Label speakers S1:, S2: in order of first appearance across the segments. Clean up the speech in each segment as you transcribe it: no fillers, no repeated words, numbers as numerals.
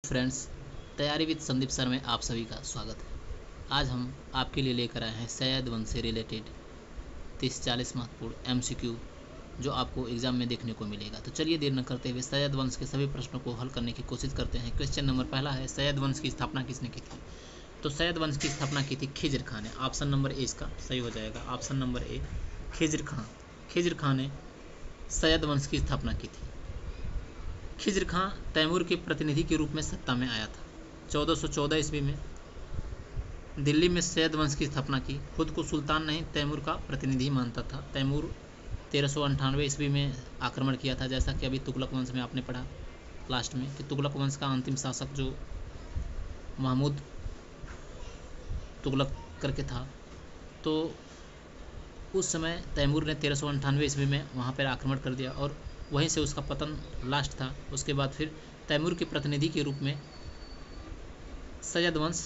S1: Friends, तैयारी with Sandeep sir में आप सभी का स्वागत है। आज हम आपके लिए लेकर आए हैं सैयद वंश से रिलेटेड 30-40 महत्वपूर्ण MCQ जो आपको एग्जाम में देखने को मिलेगा। तो चलिए देर न करते हुए सैयद वंश के सभी प्रश्नों को हल करने की कोशिश करते हैं। क्वेश्चन नंबर पहला है, सैयद वंश की स्थापना किसने की थी? तो सैयद वंश की स्थापना की थी खिज्र खान ने। ऑप्शन नंबर ए इसका सही हो जाएगा। Option number A, Khizr Khan. Khizr Khan ने सैयद वंश की स्थापना की थी। खिज्र खां तैमूर के प्रतिनिधि के रूप में सत्ता में आया था। 1414 ईस्वी में दिल्ली में सैयद वंश की स्थापना की। खुद को सुल्तान नहीं तैमूर का प्रतिनिधि मानता था। तैमूर 1398 ईस्वी में आक्रमण किया था, जैसा कि अभी तुगलक वंश में आपने पढ़ा लास्ट में कि तुगलक वंश का अंतिम शासक जो महमूद तुगलक करके था, तो उस समय तैमूर ने 1398 ईस्वी में वहाँ पर आक्रमण कर दिया और वहीं से उसका पतन लास्ट था। उसके बाद फिर तैमूर के प्रतिनिधि के रूप में सैयद वंश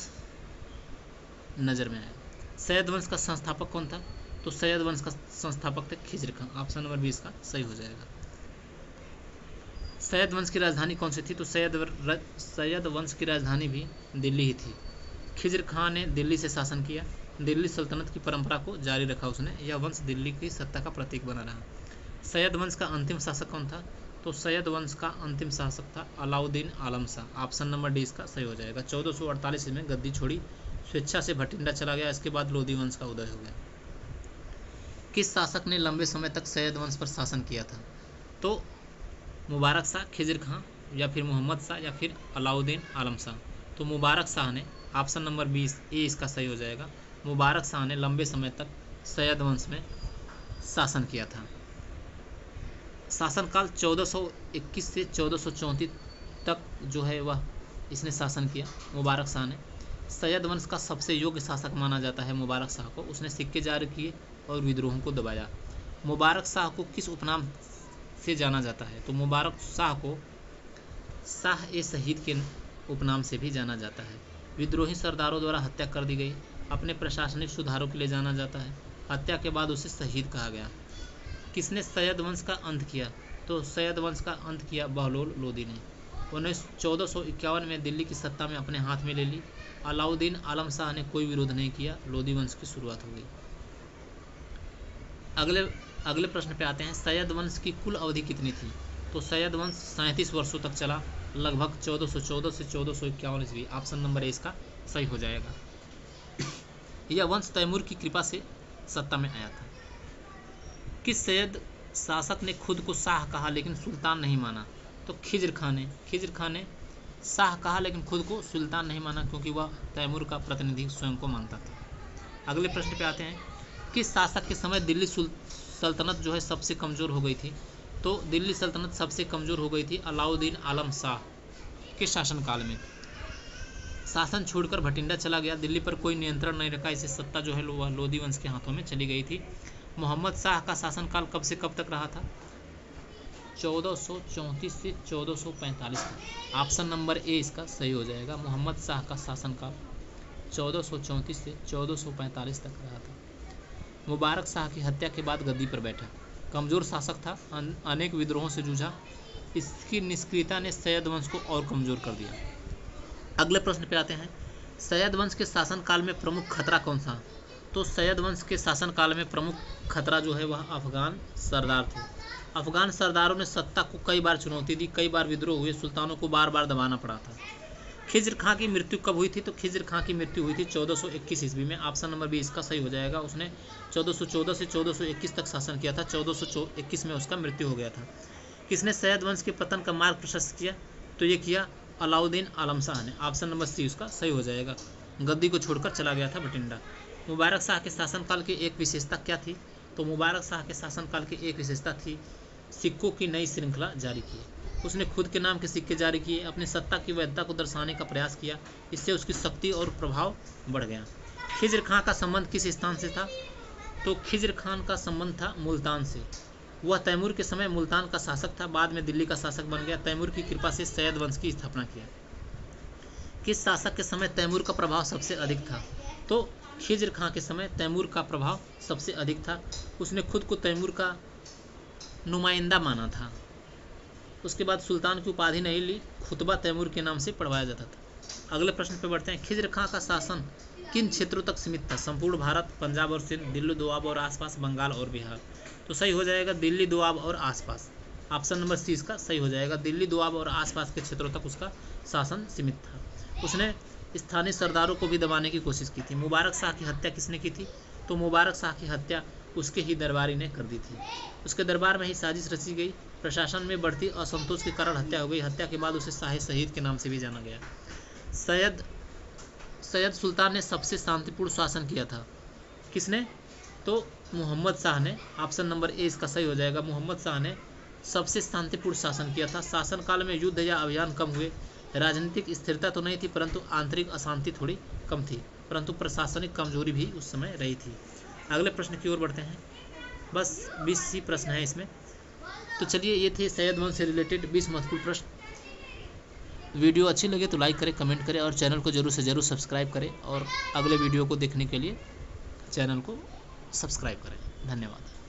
S1: नज़र में आया। सैयद वंश का संस्थापक कौन था? तो सैयद वंश का संस्थापक थे खिज्र खां। ऑप्शन नंबर 20 का सही हो जाएगा। सैयद वंश की राजधानी कौन सी थी? तो सैयद वंश की राजधानी भी दिल्ली ही थी। खिज्र खां ने दिल्ली से शासन किया। दिल्ली सल्तनत की परंपरा को जारी रखा उसने। यह वंश दिल्ली की सत्ता का प्रतीक बना रहा। सैयद वंश का अंतिम शासक कौन था? तो सैयद वंश का अंतिम शासक था अलाउद्दीन आलम शाह। ऑप्शन नंबर डी इसका सही हो जाएगा। 1448 में गद्दी छोड़ी, स्वेच्छा से भटिंडा चला गया। इसके बाद लोधी वंश का उदय हो गया। किस शासक ने लंबे समय तक सैयद वंश पर शासन किया था? तो मुबारक शाह, खिज्र खां या फिर मोहम्मद शाह या फिर अलाउद्दीन आलम शाह। तो मुबारक शाह ने, ऑप्शन नंबर 20 ए इसका सही हो जाएगा। मुबारक शाह ने लंबे समय तक सैयद वंश में शासन किया था। शासनकाल 1421 से 1434 तक जो है वह इसने शासन किया मुबारक शाह ने। सैयद वंश का सबसे योग्य शासक माना जाता है मुबारक शाह को। उसने सिक्के जारी किए और विद्रोहों को दबाया। मुबारक शाह को किस उपनाम से जाना जाता है? तो मुबारक शाह को शाह ए शहीद के उपनाम से भी जाना जाता है। विद्रोही सरदारों द्वारा हत्या कर दी गई। अपने प्रशासनिक सुधारों के लिए जाना जाता है। हत्या के बाद उसे शहीद कहा गया। किसने सैयद वंश का अंत किया? तो सैयद वंश का अंत किया बहलोल लोदी ने। 1451 में दिल्ली की सत्ता में अपने हाथ में ले ली। अलाउद्दीन आलम शाह ने कोई विरोध नहीं किया। लोदी वंश की शुरुआत हो गई। अगले प्रश्न पे आते हैं, सैयद वंश की कुल अवधि कितनी थी? तो सैयद वंश 37 वर्षों तक चला, लगभग 1414 से 1451 ईस्वी। ऑप्शन नंबर ए इसका सही हो जाएगा। यह वंश तैमूर की कृपा से सत्ता में आया था। किस सैयद शासक ने खुद को शाह कहा लेकिन सुल्तान नहीं माना? तो खिज्र खां ने। खिज्र खां ने शाह कहा लेकिन खुद को सुल्तान नहीं माना, क्योंकि वह तैमूर का प्रतिनिधि स्वयं को मानता था। अगले प्रश्न पे आते हैं, किस शासक के समय दिल्ली सल्तनत जो है सबसे कमज़ोर हो गई थी? तो दिल्ली सल्तनत सबसे कमज़ोर हो गई थी अलाउद्दीन आलम शाह के शासनकाल में। शासन छोड़कर भटिंडा चला गया। दिल्ली पर कोई नियंत्रण नहीं रखा। इसे सत्ता जो है वह लोधी वंश के हाथों में चली गई थी। मोहम्मद शाह का शासनकाल कब से कब तक रहा था? 1434 से 1445 तक। ऑप्शन नंबर ए इसका सही हो जाएगा। मोहम्मद शाह का शासनकाल 1434 से 1445 तक रहा था। मुबारक शाह की हत्या के बाद गद्दी पर बैठा। कमज़ोर शासक था, अनेक विद्रोहों से जूझा। इसकी निष्क्रियता ने सैयद वंश को और कमज़ोर कर दिया। अगले प्रश्न पे आते हैं, सैयद वंश के शासनकाल में प्रमुख खतरा कौन सा? तो सैयद वंश के शासनकाल में प्रमुख खतरा जो है वह अफगान सरदार थे। अफगान सरदारों ने सत्ता को कई बार चुनौती दी, कई बार विद्रोह हुए, सुल्तानों को बार बार दबाना पड़ा था। खिज्र खां की मृत्यु कब हुई थी? तो खिज्र खां की मृत्यु हुई थी 1421 ईस्वी में। ऑप्शन नंबर 20 का सही हो जाएगा। उसने 1414 से 1421 तक शासन किया था। 1421 में उसका मृत्यु हो गया था। किसने सैयद वंश के पतन का मार्ग प्रशस्त किया? तो ये किया अलाउद्दीन आलम शाह ने। ऑप्शन नंबर सी उसका सही हो जाएगा। गद्दी को छोड़कर चला गया था भटिंडा। मुबारक शाह के शासनकाल की एक विशेषता क्या थी? तो मुबारक शाह के शासनकाल की एक विशेषता थी सिक्कों की नई श्रृंखला जारी की। उसने खुद के नाम के सिक्के जारी किए, अपनी सत्ता की वैधता को दर्शाने का प्रयास किया। इससे उसकी शक्ति और प्रभाव बढ़ गया। खिज्र खां का संबंध किस स्थान से था? तो खिज्र खान का संबंध था मुल्तान से। वह तैमूर के समय मुल्तान का शासक था, बाद में दिल्ली का शासक बन गया। तैमूर की कृपा से सैयद वंश की स्थापना किया। किस शासक के समय तैमूर का प्रभाव सबसे अधिक था? तो खिज्र खां के समय तैमूर का प्रभाव सबसे अधिक था। उसने खुद को तैमूर का नुमाइंदा माना था। उसके बाद सुल्तान की उपाधि नहीं ली, खुतबा तैमूर के नाम से पढ़वाया जाता था। अगले प्रश्न पे बढ़ते हैं। खिज्र खां का शासन किन क्षेत्रों तक सीमित था? संपूर्ण भारत, पंजाब और सिंध, दिल्ली दोआब और आसपास, बंगाल और बिहार। तो सही हो जाएगा दिल्ली दोआब और आसपास। ऑप्शन नंबर सी इसका सही हो जाएगा। दिल्ली दोआब और आसपास के क्षेत्रों तक उसका शासन सीमित था। उसने स्थानीय सरदारों को भी दबाने की कोशिश की थी। मुबारक शाह की हत्या किसने की थी? तो मुबारक शाह की हत्या उसके ही दरबारी ने कर दी थी। उसके दरबार में ही साजिश रची गई। प्रशासन में बढ़ती असंतोष के कारण हत्या हो गई। हत्या के बाद उसे शाह शहीद के नाम से भी जाना गया। सैयद सुल्तान ने सबसे शांतिपूर्ण शासन किया था। किसने? तो मोहम्मद शाह ने। ऑप्शन नंबर ए इसका सही हो जाएगा। मोहम्मद शाह ने सबसे शांतिपूर्ण शासन किया था। शासनकाल में युद्ध या अभियान कम हुए। राजनीतिक स्थिरता तो नहीं थी, परंतु आंतरिक अशांति थोड़ी कम थी, परंतु प्रशासनिक कमजोरी भी उस समय रही थी। अगले प्रश्न की ओर बढ़ते हैं। बस 20 ही प्रश्न है इसमें। तो चलिए, ये थे सैयद वंश से रिलेटेड 20 महत्वपूर्ण प्रश्न। वीडियो अच्छी लगे तो लाइक करें, कमेंट करें और चैनल को जरूर से जरूर सब्सक्राइब करें। और अगले वीडियो को देखने के लिए चैनल को सब्सक्राइब करें। धन्यवाद।